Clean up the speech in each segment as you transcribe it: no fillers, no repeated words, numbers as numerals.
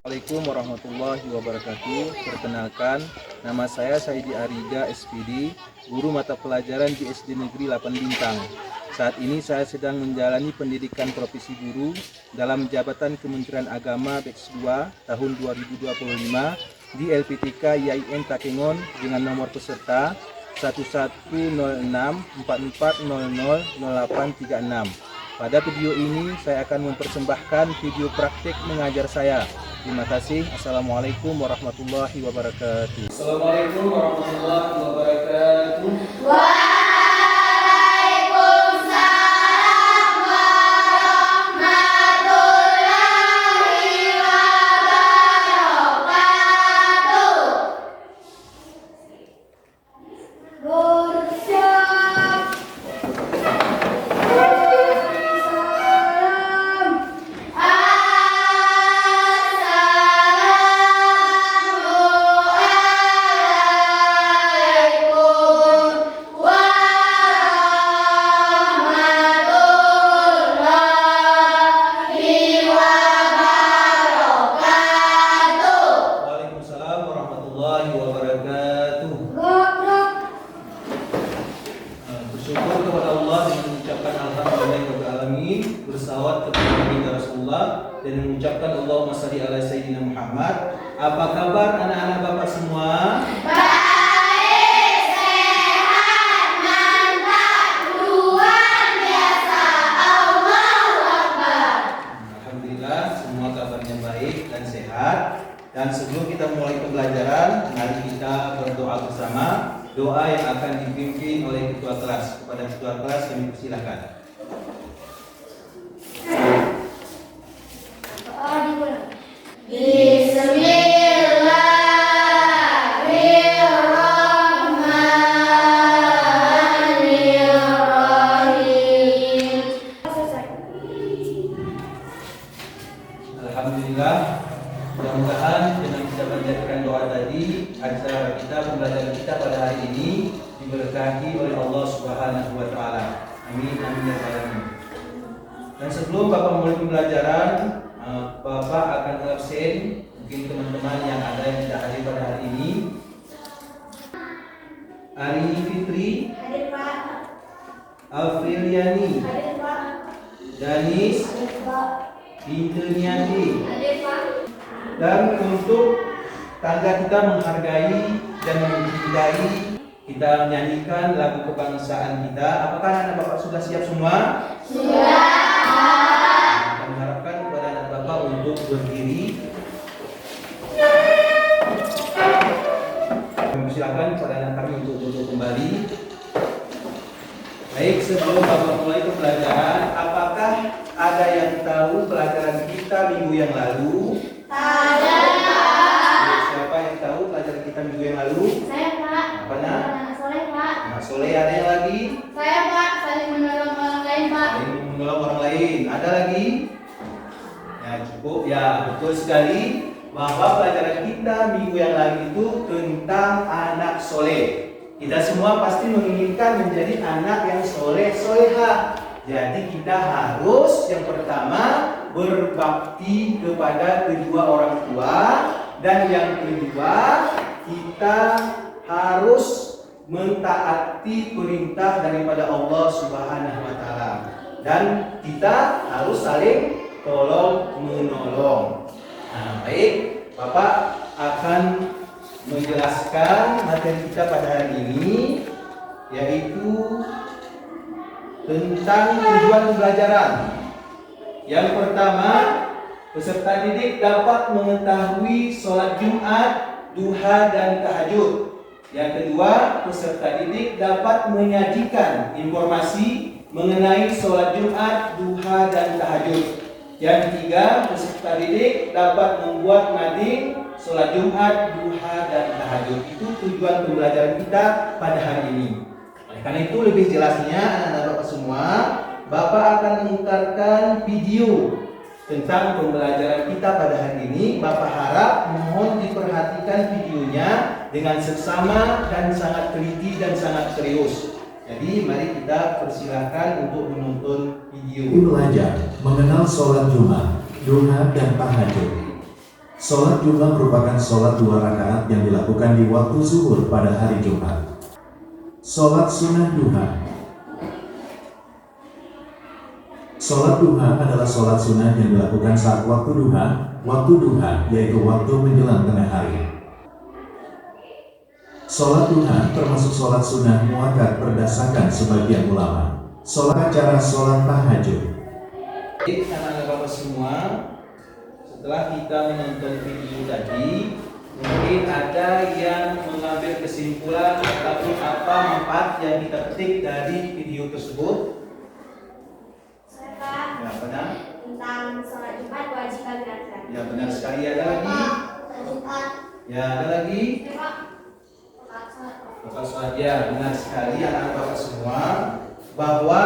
Assalamualaikum warahmatullahi wabarakatuh. Perkenalkan, nama saya Saidi Arida SPD, guru mata pelajaran di SD Negeri 8 Bintang. Saat ini saya sedang menjalani pendidikan profesi guru dalam jabatan Kementerian Agama batch 2 tahun 2025 di LPTK YIN Takengon dengan nomor peserta 110644000836. Pada video ini saya akan mempersembahkan video praktik mengajar saya. Terima kasih. Assalamualaikum warahmatullahi wabarakatuh. Assalamualaikum warahmatullahi wabarakatuh. Bersyukur kepada Allah dengan mengucapkan alhamdulillahirobbilalamin, bersalawat kepada Nabi Rasulullah dan mengucapkan Allahumma shalli ala sayyidina Muhammad. Apa kabar anak-anak Bapak semua? Baik, sehat, mantap, luar biasa. Allahu Akbar. Alhamdulillah semua kabarnya baik dan sehat. Dan sebelum kita mulai pembelajaran, mari kita berdoa bersama. Doa yang akan dipimpin oleh ketua kelas. Kepada ketua kelas kami persilakan. Bismillahirrahmanirrahim. Alhamdulillah, mudah-mudahan dengan kita panjatkan doa tadi, acara kita, pembelajaran kita pada hari ini diberkahi oleh Allah Subhanahu wa taala. Amin amin ya rabbal alamin. Dan sebelum Bapak mulai pembelajaran, Bapak akan absen. Mungkin teman-teman yang ada yang tidak hadir pada hari ini. Ari Fitri, Hadir Pak. Afriliani, Hadir Pak. Danis, Hadir Pak. Bintuniati. Hadir Pak. Dan untuk tanda kita menghargai dan mencintai, kita menyanyikan lagu kebangsaan kita. Apakah anak Bapak sudah siap semua? Sudah. Kita mengharapkan kepada anak Bapak untuk berdiri. Kami silakan kepada anak kami untuk duduk kembali. Baik, sebelum Bapak mulai pembelajaran, apakah ada yang tahu pelajaran kita minggu yang lalu? Ada Pak. Siapa yang tahu pelajaran kita minggu yang lalu? Saya Pak. Apanya? Soleh Pak. Nah, Soleh, ada yang lagi? Saya Pak. Saling menolong orang lain Pak. Saling menolong orang lain. Ada lagi? Ya cukup. Ya betul sekali bahwa pelajaran kita minggu yang lalu itu tentang anak soleh. Kita semua pasti menginginkan menjadi anak yang soleh soleha. Jadi kita harus yang pertama berbakti kepada kedua orang tua, dan yang kedua kita harus mentaati perintah daripada Allah Subhanahu wa taala, dan kita harus saling tolong menolong. Nah, baik, Bapak akan menjelaskan materi kita pada hari ini, yaitu tentang tujuan pembelajaran. Yang pertama, peserta didik dapat mengetahui sholat Jumat, duha, dan tahajud. Yang kedua, peserta didik dapat menyajikan informasi mengenai sholat Jumat, duha, dan tahajud. Yang ketiga, peserta didik dapat membuat mading sholat Jumat, duha, dan tahajud. Itu tujuan pembelajaran kita pada hari ini. Karena itu lebih jelasnya anak-anak Bapak semua, Bapak akan memutarkan video tentang pembelajaran kita pada hari ini. Bapak harap mohon diperhatikan videonya dengan seksama dan sangat teliti dan sangat serius. Jadi mari kita persilahkan untuk menonton video. Belajar mengenal sholat Jumat, duha, dan tahajud. Sholat duha merupakan sholat 2 rakaat yang dilakukan di waktu zuhur pada hari Jumat. Sholat sunnah duha. Sholat duha adalah sholat sunnah yang dilakukan saat waktu duha. Waktu duha yaitu waktu menjelang tengah hari. Sholat duha termasuk sholat sunnah muakkad berdasarkan sebagian ulama. Sholat cara sholat tahajud. Jadi anak-anak Bapak semua, setelah kita menonton video tadi, mungkin ada yang mengambil kesimpulan ataupun apa manfaat yang kita petik dari video tersebut. Saya Pak, Ya benar, tentang sholat Jumat wajib bagi laki-laki. ya benar sekali. Ada lagi, Sholat Jumat. ya ada lagi. Saya Pak, sholat. Bapak sholat, ya benar sekali anak-anak Bapak semua, bahwa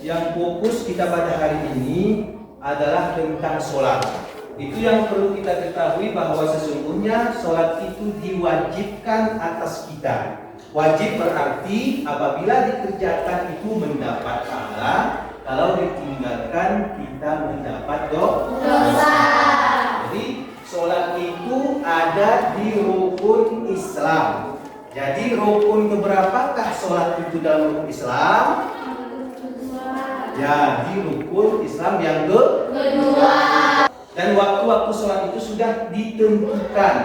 yang fokus kita pada hari ini adalah tentang sholat. Itu yang perlu kita ketahui, bahwa sesungguhnya sholat itu diwajibkan atas kita. Wajib berarti apabila dikerjakan itu mendapat pahala, kalau ditinggalkan kita mendapat dosa. Jadi sholat itu ada di rukun Islam. Jadi rukun keberapakah sholat itu dalam rukun Islam? Ya, di rukun Islam yang kedua. Dan waktu-waktu sholat itu sudah ditentukan.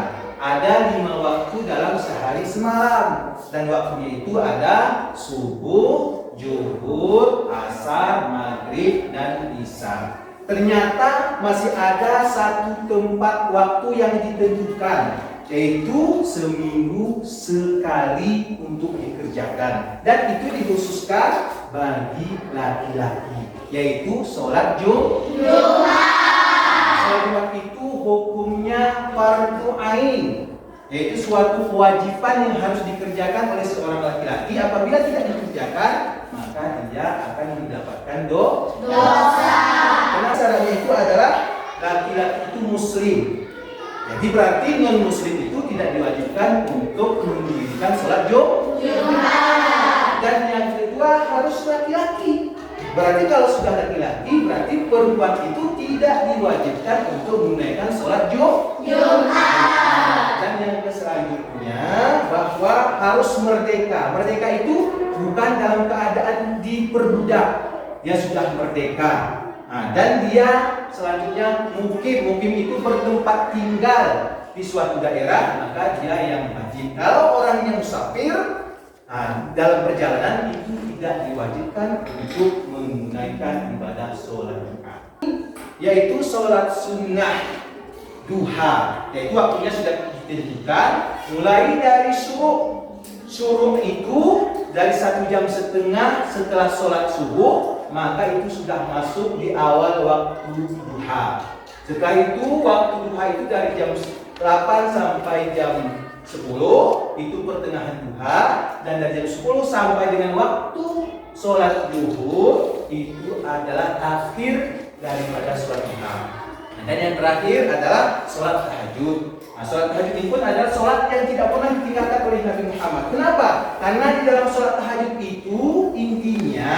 Ada 5 waktu dalam sehari semalam. Dan waktunya itu ada subuh, zuhur, asar, maghrib, dan isya. Ternyata masih ada satu tempat waktu yang ditentukan, yaitu seminggu sekali untuk dikerjakan. Dan itu dikhususkan bagi laki-laki, yaitu sholat Jumat. Sholat Jumat itu hukumnya fardu ain, yaitu suatu kewajiban yang harus dikerjakan oleh seorang laki-laki. Apabila tidak dikerjakan, maka dia akan mendapatkan dosa. Karena syaratnya itu adalah laki-laki itu muslim. Jadi berarti non muslim itu tidak diwajibkan untuk mendirikan sholat Jumat. Dan yang kedua harus laki-laki. Berarti kalau sudah laki-laki, berarti perempuan itu tidak diwajibkan untuk menunaikan sholat Jumat. Dan yang selanjutnya, bahwa harus merdeka. Merdeka itu bukan dalam keadaan diperbudak, dia sudah merdeka. Nah, dan dia selanjutnya mukim itu bertempat tinggal di suatu daerah, maka dia yang wajib. Kalau orang yang musafir, dalam perjalanan itu tidak diwajibkan untuk menunaikan ibadah sholat Jumat, yaitu sholat sunnah duha, yaitu waktunya sudah ditentukan mulai dari syuruk. Syuruk itu dari 1,5 jam setelah sholat subuh, maka itu sudah masuk di awal waktu duha. Setelah itu waktu duha itu dari jam 8 sampai jam 10 itu pertengahan duha, dan dari jam 10 sampai dengan waktu sholat zuhur itu adalah akhir daripada sholat duha. Dan yang terakhir adalah sholat tahajud. Nah, sholat tahajud ini pun adalah sholat yang tidak pernah ditinggalkan oleh Nabi Muhammad. Kenapa? Karena di dalam sholat tahajud itu intinya,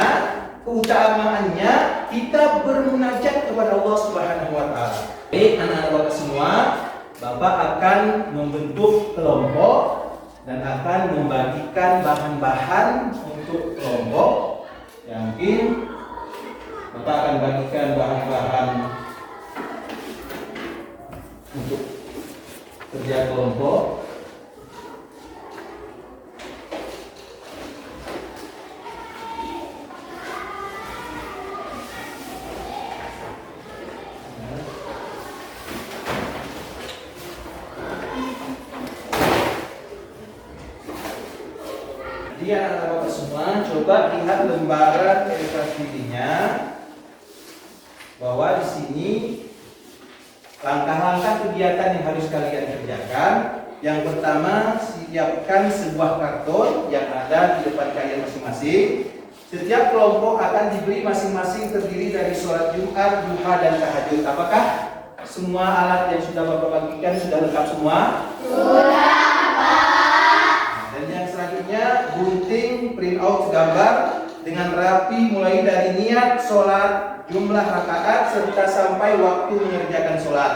keutamaannya kita bermunajat kepada Allah Subhanahu wa Ta'ala. Baik, anak-anak Bapak semua, Bapak akan membentuk kelompok dan akan membagikan bahan-bahan untuk kelompok. Yang mungkin Bapak akan bagikan bahan-bahan untuk kerja kelompok. Jadi anak-anak Bapak semua, coba lihat lembaran LKPD-nya, bahwa di sini langkah-langkah kegiatan yang harus kalian kerjakan. Yang pertama, siapkan sebuah karton yang ada di depan kalian masing-masing. Setiap kelompok akan diberi masing-masing terdiri dari sholat Jumat, duha, dan tahajud. Apakah semua alat yang sudah Bapak bagikan sudah lengkap semua? Sudah, Pak. Dan yang selanjutnya, gunting print out gambar dengan rapi mulai dari niat sholat, jumlah rakaat, serta sampai waktu mengerjakan sholat.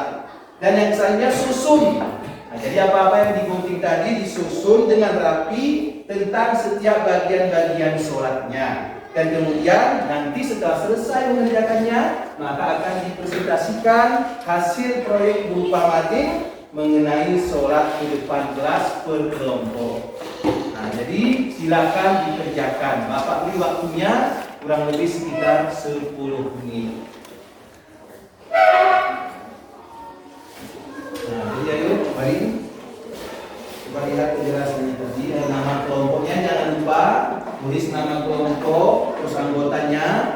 Dan yang selanjutnya susun. Nah, jadi apa-apa yang digunting tadi disusun dengan rapi tentang setiap bagian-bagian sholatnya. Dan kemudian nanti setelah selesai mengerjakannya, maka akan dipresentasikan hasil proyek berupa mading mengenai sholat di depan kelas per kelompok. Nah, jadi silakan dikerjakan. Bapak beri waktunya kurang lebih sekitar 10 menit. Nah, jadi ayo, mari coba lihat penjelasannya tadi. Nama kelompoknya jangan lupa tulis nama kelompok, terus anggotanya,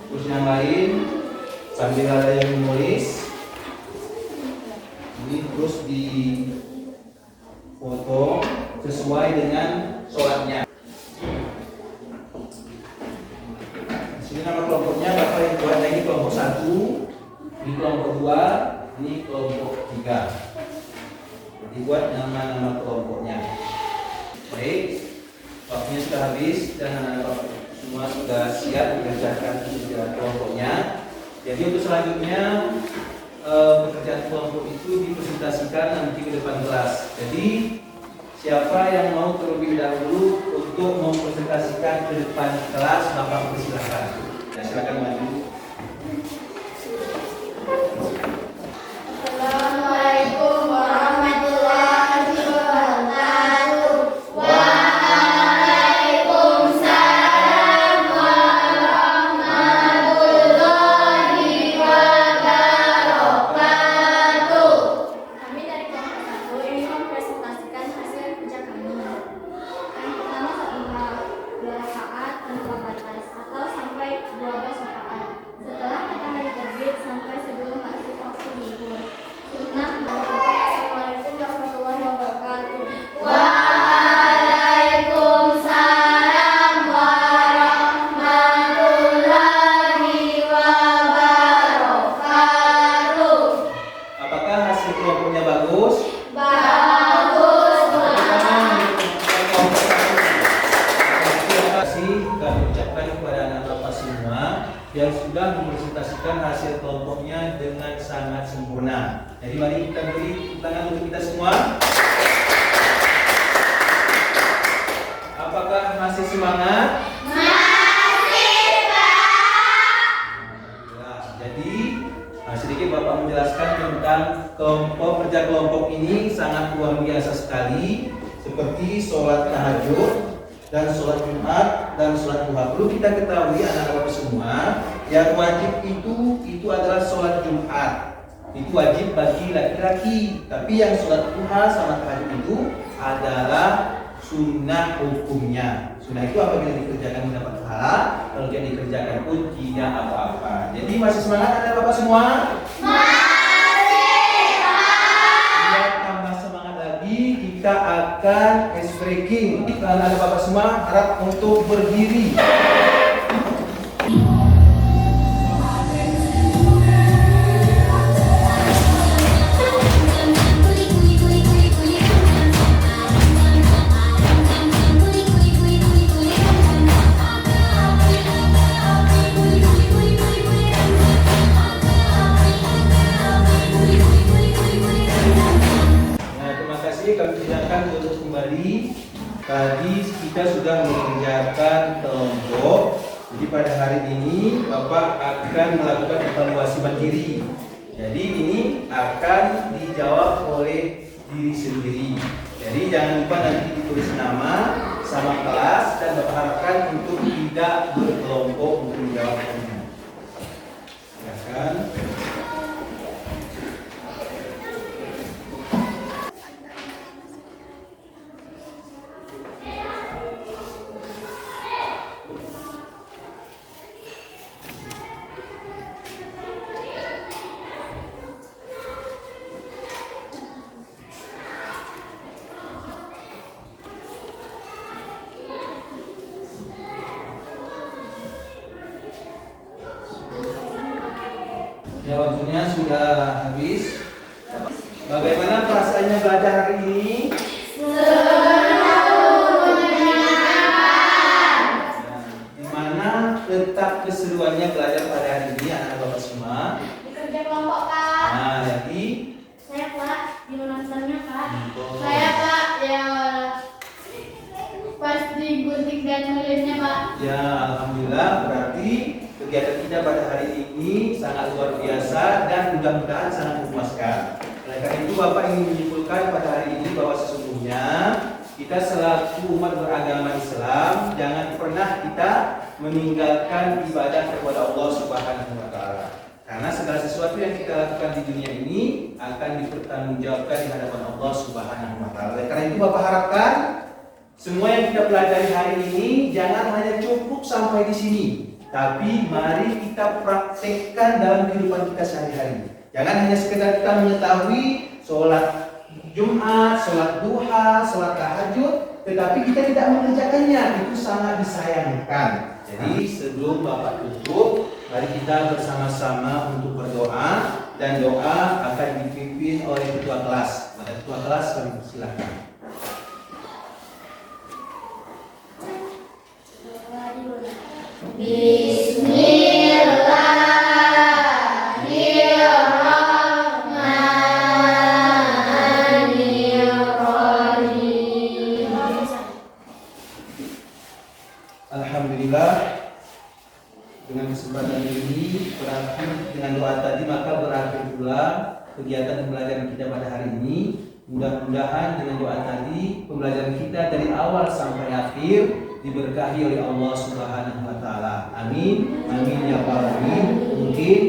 terus yang lain sambil ada yang menulis. Ini terus di foto sesuai dengan sholatnya. Di sini nama kelompoknya Bapak yang buat. Ini kelompok 1, ini kelompok 2, ini kelompok 3. Dibuat nama-nama kelompoknya. Baik, waktunya sudah habis dan anak-anak semua sudah siap mengerjakan pekerjaan kelompoknya. Jadi untuk selanjutnya pekerjaan kelompok itu dipresentasikan nanti ke depan kelas. Jadi siapa yang mau terlebih dahulu untuk mempresentasikan ke depan kelas, Bapak persilahkan. Ya, silakan maju. Assalamualaikum warahmatullahi wabarakatuh. Waalaikumsalam warahmatullahi wabarakatuh. Kami dari kelompok 1 ingin mempresentasikan hasil kerja kami. Yang pertama sholat 2 rakaat tanpa batas atau sampai 12 rakaat. Setelah matahari terbit sampai sebelum masuk waktu zuhur. Sunnah. Assalamualaikum warahmatullahi wabarakatuh. Waalaikumsalam warahmatullahi wabarakatuh. Apakah hasil kelompoknya bagus? Bagus. Terima kasih kami ucapkan kepada anak bapak semua yang sudah mempresentasikan hasil kelompoknya dengan sangat sempurna. Jadi mari kita beri tepuk tangan untuk kita semua. Apakah masih semangat? Jadi sedikit Bapak menjelaskan tentang kerja kelompok ini sangat luar biasa sekali, seperti sholat tahajud dan sholat Jumat dan sholat duha. Perlu kita ketahui anak-anak semua, yang wajib itu adalah sholat Jumat. Itu wajib bagi laki-laki. Tapi yang sholat duha sama tahajud itu adalah sunnah hukumnya. Sunnah itu apabila dikerjakan mendapat pahala, kalau tidak dikerjakan pun tidak apa-apa. Jadi masih semangat anak bapak semua? Biar tambah semangat lagi, kita akan ice breaking. Anak bapak semua harap untuk berdiri. Kami silakan untuk kembali. Tadi kita sudah mengerjakan kelompok. Jadi pada hari ini Bapak akan melakukan evaluasi mandiri. Jadi ini akan dijawab oleh diri sendiri. Jadi jangan lupa nanti ditulis nama sama kelas dan Bapak harapkan untuk tidak berkelompok untuk menjawabnya. Silakan. Ya, waktunya sudah habis. Bagaimana perasaannya belajar hari ini? Di mana letak keseruannya belajar pada hari ini anak-anak bapak semua? biasa dan mudah-mudahan sangat memuaskan. Oleh karena itu Bapak ingin menyimpulkan pada hari ini bahwa sesungguhnya kita selaku umat beragama Islam jangan pernah kita meninggalkan ibadah kepada Allah Subhanahu wa taala. Karena segala sesuatu yang kita lakukan di dunia ini akan dipertanggungjawabkan di hadapan Allah Subhanahu wa taala. Oleh karena itu Bapak harapkan semua yang kita pelajari hari ini jangan hanya cukup sampai di sini, tapi mari kita praktekkan dalam kehidupan kita sehari-hari. Jangan hanya sekedar kita mengetahui sholat Jumat, sholat duha, sholat tahajud, tetapi kita tidak mengerjakannya. Itu sangat disayangkan. Jadi sebelum Bapak tutup, mari kita bersama-sama untuk berdoa, dan doa akan dipimpin oleh ketua kelas. Pada ketua kelas kami persilahkan. Alhamdulillah, dengan kesempatan ini berakhir dengan doa tadi, maka berakhir pula kegiatan pembelajaran kita pada hari ini. Mudah-mudahan dengan doa tadi pembelajaran kita dari awal sampai akhir diberkahi oleh Allah Subhanahu wa taala. Amin. Amin ya rabbal alamin. Mungkin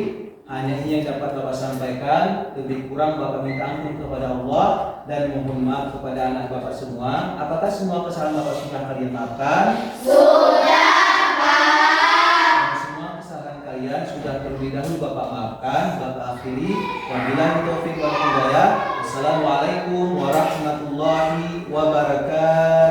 hanya ini yang dapat Bapak sampaikan, lebih kurang Bapak minta ampun kepada Allah dan mohon maaf kepada anak Bapak semua. Apakah semua kesalahan Bapak sudah kalian maafkan? Sudah, Pak. Dan semua kesalahan kalian sudah terlebih dahulu Bapak maafkan. Bapak akhiri. Wabillahi taufiq wal hidayah. Wassalamualaikum warahmatullahi wabarakatuh.